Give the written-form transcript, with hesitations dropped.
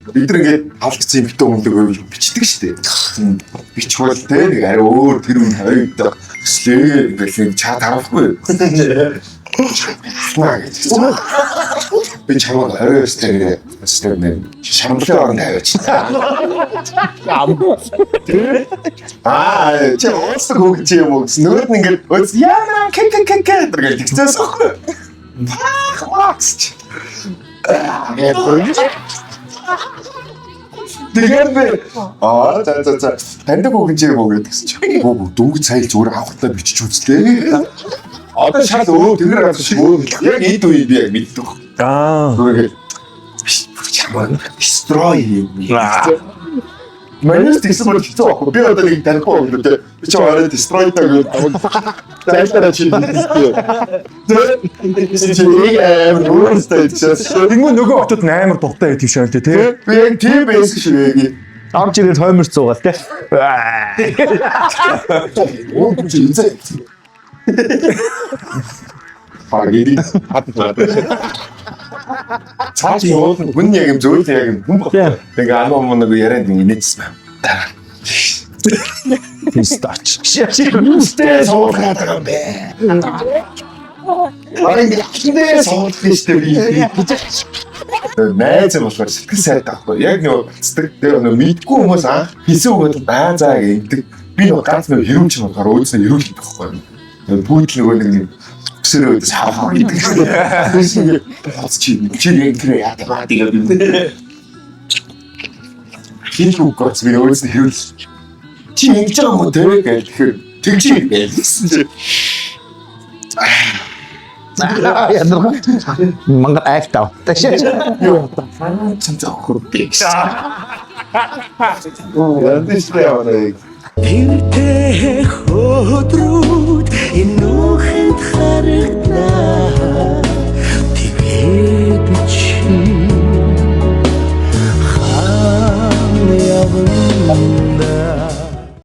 Бид нар ингээд авалцсан битүү өмдөг бичдэг шүү дээ. Бичвэл тэ нэг арай өөр тэр үн тавигддаг. Слээ ингээд чад харахгүй. Би чамд арай өстэй шамблын орнд тавиач. Чи оос хөгч юм уу? Нүрд ингээд өс яа кэ гэдэг тэгсээс ахгүй. Хаач. Тэгээд би за таньдаг хөгч юм уу гэдгсэн чи. Дөнгөж сая зүгээр авахтаа бичиж үзлээ. Одоо шал өөр тэр газар шиг өөр яг эд үе би яг мэддэг. Зүгээр чамаа destroy юм. Манайс тэгсэн бол хэцүү байхгүй. Би одоо нэг танихгүй юм даа. Би ч орой destroy гэдэг. Зайлтараа чи. Тэнгүү нөгөө хотод амар дуртай байт юм шиг л тий. Би яг тийм байсан шиг яг. Орж ирээд хоймор цуугаал тий. Оо чи үзээ. Пагиди хатваа. Цааш юу хүн яг юм зөв яг юм хүн баг. Тэгээ анаа нэг яриад инээдсэн байна. Пистач. Шээ соохаад байгаа юм бэ. Арин яхтээ сооход штэ би. Найз болохоор сэтгэл сайд таахгүй. Яг нэг цэцэг дээр нэг мэдгүй хүмүүс хийсэн үг баа заа гэдэг. Би нэг ганц нэг хэрэмч болохоор өөдсөө ирүүлэх байхгүй. Пүүтэл нөгөө нэг өсөрөө саахаа гэдэг. Чи яг тэр яатаа тэгээд юм. Хин рүү би өөдсөө хэрүүл. Чи ингэж байгаа юм те гэхээр тэгж байсан чи. Ядраа. Мангар айфтаа. Юу цанцаа хөрдөг. Яндиштэй аваа. Тэртэй хөдрүүд энэ нүхэнд харагдав